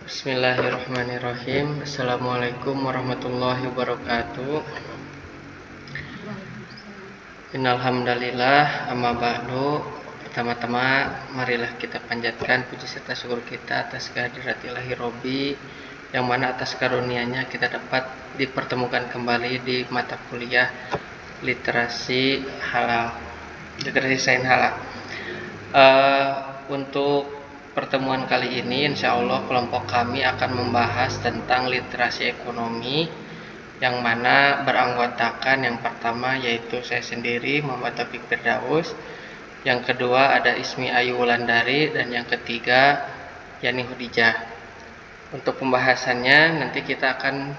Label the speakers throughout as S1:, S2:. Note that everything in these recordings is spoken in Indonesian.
S1: Bismillahirrahmanirrahim. Assalamualaikum warahmatullahi wabarakatuh. Innalhamdalillah, amma ba'du. Pertama-tama marilah kita panjatkan puji serta syukur kita atas kehadirat Ilahi Robbi, yang mana atas karunia-Nya kita dapat dipertemukan kembali di mata kuliah literasi halal, literasi sains halal. Untuk pertemuan kali ini, insya Allah kelompok kami akan membahas tentang literasi ekonomi, yang mana beranggotakan yang pertama yaitu saya sendiri, Muhammad Taufik Firdaus, yang kedua ada Ismi Ayu Wulandari, dan yang ketiga Yani Hudijah. Untuk pembahasannya nanti kita akan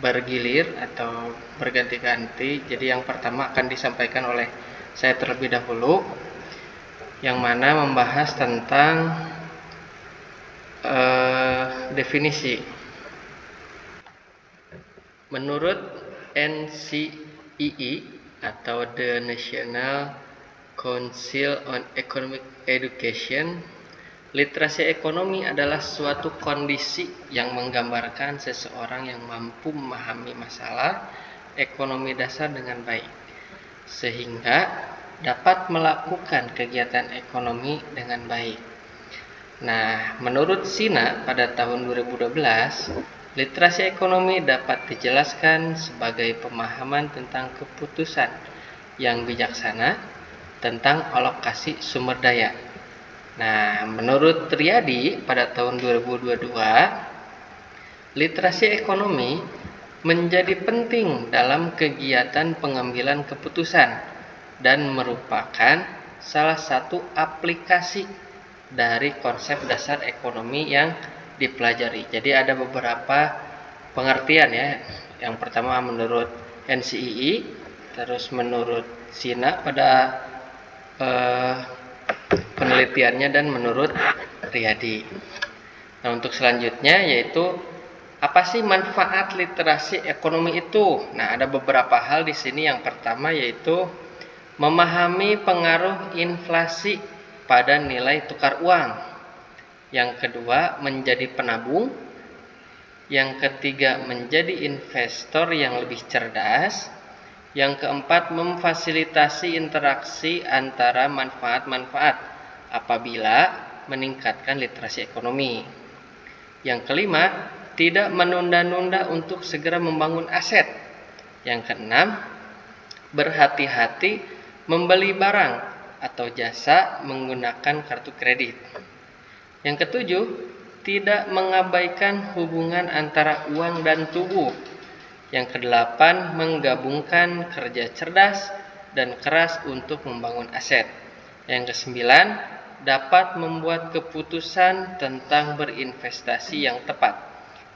S1: bergilir atau berganti-ganti. Jadi yang pertama akan disampaikan oleh saya terlebih dahulu, yang mana membahas tentang definisi. Menurut NCEE atau The National Council on Economic Education, literasi ekonomi adalah suatu kondisi yang menggambarkan seseorang yang mampu memahami masalah ekonomi dasar dengan baik, sehingga dapat melakukan kegiatan ekonomi dengan baik. Nah, menurut Sina pada tahun 2012, literasi ekonomi dapat dijelaskan sebagai pemahaman tentang keputusan yang bijaksana tentang alokasi sumber daya. Nah, menurut Triadi pada tahun 2022, literasi ekonomi menjadi penting dalam kegiatan pengambilan keputusan dan merupakan salah satu aplikasi dari konsep dasar ekonomi yang dipelajari. Jadi ada beberapa pengertian ya. Yang pertama menurut NCEE, terus menurut Sina pada penelitiannya, dan menurut Riyadi. Nah, untuk selanjutnya yaitu apa sih manfaat literasi ekonomi itu? Nah, ada beberapa hal di sini. Yang pertama yaitu memahami pengaruh inflasi pada nilai tukar uang. Yang kedua, menjadi penabung. Yang ketiga, menjadi investor yang lebih cerdas. Yang keempat, memfasilitasi interaksi antara manfaat-manfaat apabila meningkatkan literasi ekonomi. Yang kelima, tidak menunda-nunda untuk segera membangun aset. Yang keenam, berhati-hati membeli barang atau jasa menggunakan kartu kredit. Yang ketujuh, tidak mengabaikan hubungan antara uang dan tubuh. Yang kedelapan, menggabungkan kerja cerdas dan keras untuk membangun aset. Yang kesembilan, dapat membuat keputusan tentang berinvestasi yang tepat.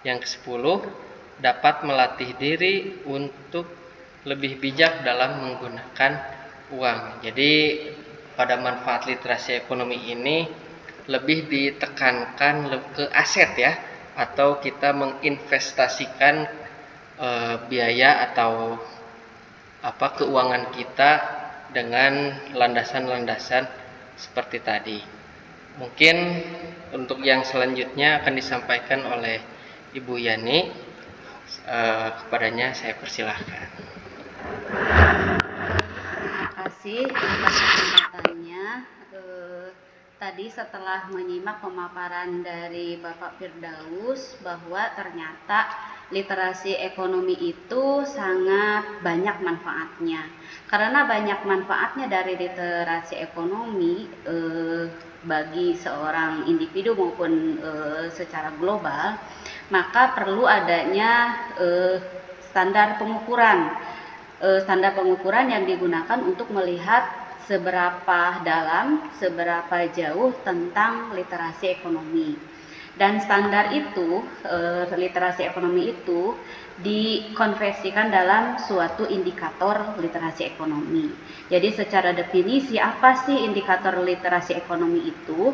S1: Yang kesepuluh, dapat melatih diri untuk lebih bijak dalam menggunakan uang. Jadi pada manfaat literasi ekonomi ini lebih ditekankan ke aset ya, atau kita menginvestasikan biaya atau keuangan kita dengan landasan-landasan seperti tadi. Mungkin untuk yang selanjutnya akan disampaikan oleh Ibu Yani. Kepadanya saya persilahkan.
S2: Terima kasih atas kesempatannya. Tadi setelah menyimak pemaparan dari Bapak Firdaus bahwa ternyata literasi ekonomi itu sangat banyak manfaatnya. Karena banyak manfaatnya dari literasi ekonomi bagi seorang individu maupun secara global, maka perlu adanya standar pengukuran. Standar pengukuran yang digunakan untuk melihat seberapa dalam, seberapa jauh tentang literasi ekonomi. Dan standar itu, literasi ekonomi itu dikonversikan dalam suatu indikator literasi ekonomi. Jadi secara definisi, apa sih indikator literasi ekonomi itu?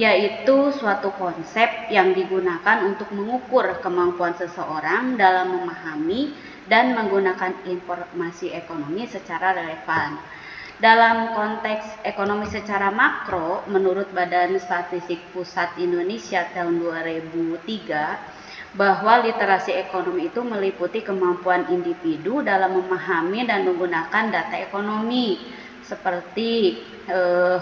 S2: Yaitu suatu konsep yang digunakan untuk mengukur kemampuan seseorang dalam memahami dan menggunakan informasi ekonomi secara relevan. Dalam konteks ekonomi secara makro, menurut Badan Statistik Pusat Indonesia tahun 2003, bahwa literasi ekonomi itu meliputi kemampuan individu dalam memahami dan menggunakan data ekonomi seperti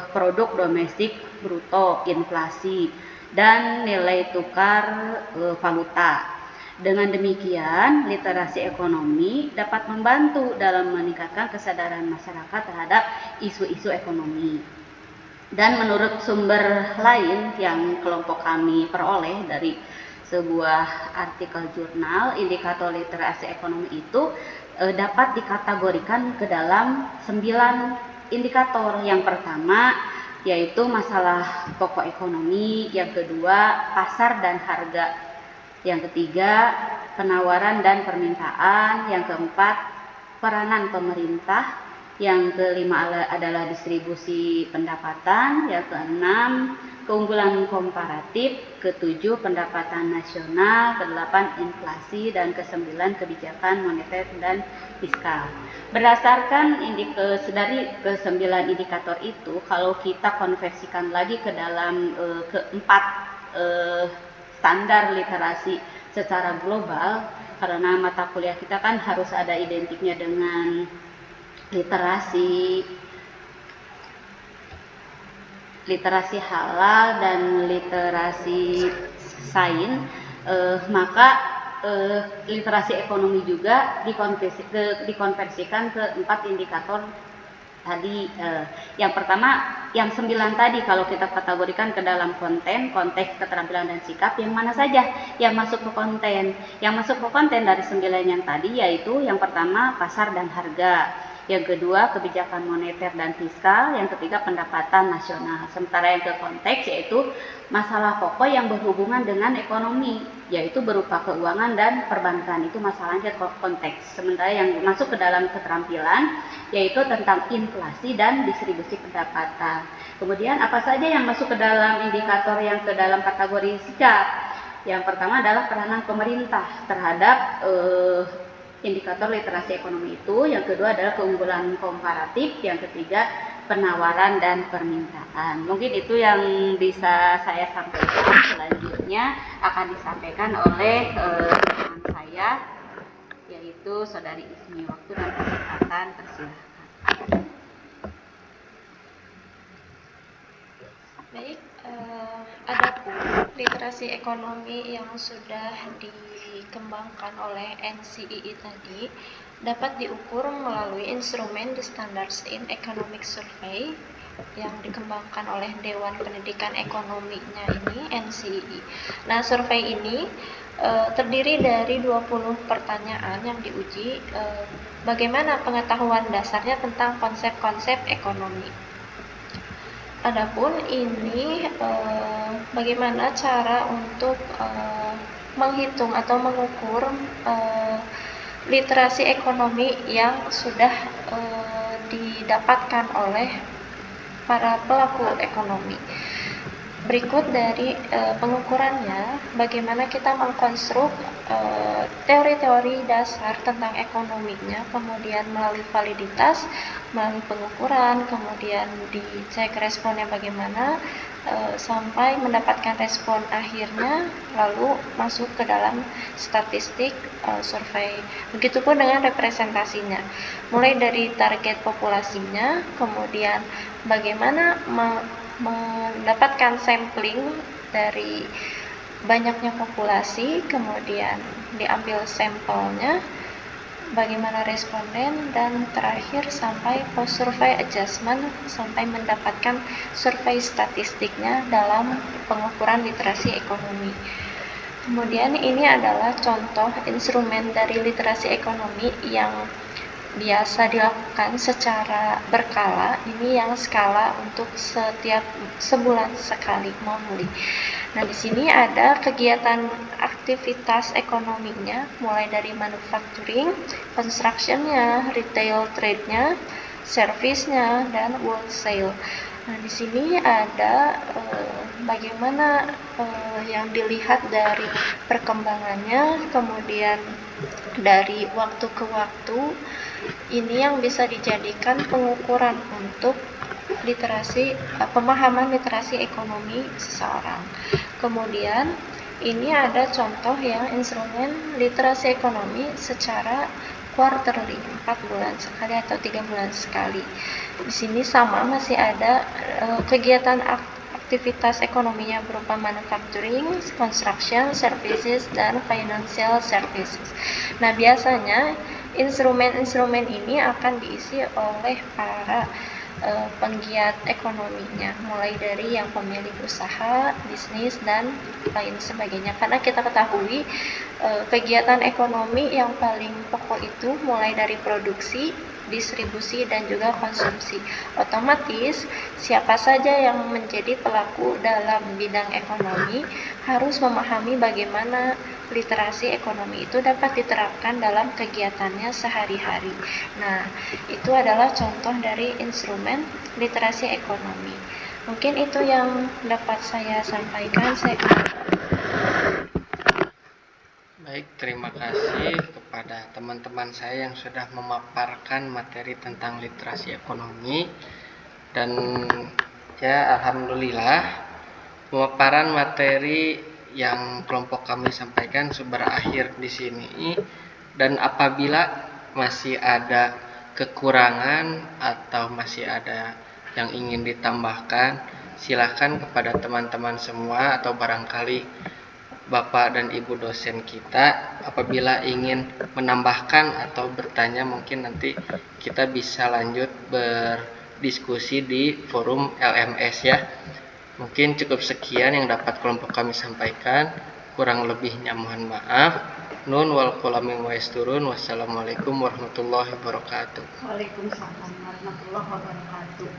S2: produk domestik bruto, inflasi, dan nilai tukar valuta. Dengan demikian, literasi ekonomi dapat membantu dalam meningkatkan kesadaran masyarakat terhadap isu-isu ekonomi. Dan menurut sumber lain yang kelompok kami peroleh dari sebuah artikel jurnal, indikator literasi ekonomi itu dapat dikategorikan ke dalam 9 indikator. Yang pertama yaitu masalah pokok ekonomi, yang kedua pasar dan harga, yang ketiga penawaran dan permintaan, yang keempat peranan pemerintah, yang kelima adalah distribusi pendapatan, yang keenam keunggulan komparatif, ketujuh pendapatan nasional, kedelapan inflasi, dan kesembilan kebijakan moneter dan fiskal. Berdasarkan dari kesembilan indikator itu, kalau kita konversikan lagi ke dalam keempat standar literasi secara global, karena mata kuliah kita kan harus ada identiknya dengan literasi halal dan literasi sains, maka literasi ekonomi juga dikonversikan ke 4 indikator tadi. Yang pertama, yang 9 tadi kalau kita kategorikan ke dalam konten, konteks, keterampilan, dan sikap, yang mana saja yang masuk ke konten? Yang masuk ke konten dari 9 yang tadi yaitu yang pertama pasar dan harga, yang kedua kebijakan moneter dan fiskal, yang ketiga pendapatan nasional. Sementara yang ke konteks yaitu masalah pokok yang berhubungan dengan ekonomi, yaitu berupa keuangan dan perbankan, itu masalahnya konteks. Sementara yang masuk ke dalam keterampilan yaitu tentang inflasi dan distribusi pendapatan. Kemudian apa saja yang masuk ke dalam indikator yang ke dalam kategori sikap? Yang pertama adalah peranan pemerintah terhadap indikator literasi ekonomi itu, yang kedua adalah keunggulan komparatif, yang ketiga penawaran dan permintaan. Mungkin itu yang bisa saya sampaikan. Selanjutnya akan disampaikan oleh teman saya, yaitu Saudari Ismi. Waktu dan kesempatan persilahkan.
S3: Baik, adapun literasi ekonomi yang sudah dikembangkan oleh NCEE tadi dapat diukur melalui instrumen The Standards in Economic Survey yang dikembangkan oleh Dewan Pendidikan Ekonominya ini, NCEE. Nah, survei ini terdiri dari 20 pertanyaan yang diuji bagaimana pengetahuan dasarnya tentang konsep-konsep ekonomi. Adapun ini bagaimana cara untuk menghitung atau mengukur literasi ekonomi yang sudah didapatkan oleh para pelaku ekonomi. Berikut dari pengukurannya, bagaimana kita mengkonstruk teori-teori dasar tentang ekonominya, kemudian melalui validitas, melalui pengukuran, kemudian dicek responnya bagaimana, sampai mendapatkan respon akhirnya, lalu masuk ke dalam statistik survei. Begitupun dengan representasinya, mulai dari target populasinya, kemudian bagaimana mendapatkan sampling dari banyaknya populasi, kemudian diambil sampelnya, bagaimana responden, dan terakhir sampai post survey adjustment sampai mendapatkan survei statistiknya dalam pengukuran literasi ekonomi. Kemudian ini adalah contoh instrumen dari literasi ekonomi yang biasa dilakukan secara berkala. Ini yang skala untuk setiap sebulan sekali monthly. Nah, di sini ada kegiatan aktivitas ekonominya, mulai dari manufacturing, construction-nya, retail trade-nya, service-nya, dan wholesale. Nah, di sini ada bagaimana yang dilihat dari perkembangannya, kemudian dari waktu ke waktu Ini yang bisa dijadikan pengukuran untuk literasi, pemahaman literasi ekonomi seseorang. Kemudian ini ada contoh yang instrumen literasi ekonomi secara quarterly, 4 bulan sekali atau 3 bulan sekali. Di sini sama masih ada kegiatan aktivitas ekonominya berupa manufacturing, construction, services, dan financial services. Nah, biasanya instrumen-instrumen ini akan diisi oleh para penggiat ekonominya, mulai dari yang pemilik usaha, bisnis, dan lain sebagainya. Karena kita ketahui kegiatan ekonomi yang paling pokok itu mulai dari produksi, distribusi, dan juga konsumsi. Otomatis siapa saja yang menjadi pelaku dalam bidang ekonomi harus memahami bagaimana literasi ekonomi itu dapat diterapkan dalam kegiatannya sehari-hari. Nah, itu adalah contoh dari instrumen literasi ekonomi. Mungkin itu yang dapat saya sampaikan.
S1: Baik, terima kasih kepada teman-teman saya yang sudah memaparkan materi tentang literasi ekonomi. Dan ya, alhamdulillah pemaparan materi yang kelompok kami sampaikan berakhir di sini. Dan apabila masih ada kekurangan atau masih ada yang ingin ditambahkan, silakan kepada teman-teman semua atau barangkali Bapak dan Ibu dosen kita apabila ingin menambahkan atau bertanya, mungkin nanti kita bisa lanjut berdiskusi di forum LMS ya. Mungkin cukup sekian yang dapat kelompok kami sampaikan. Kurang lebihnya mohon maaf. Nun wal qalam wa yasturun. Wassalamualaikum warahmatullahi wabarakatuh.
S2: Waalaikumsalam warahmatullahi wabarakatuh.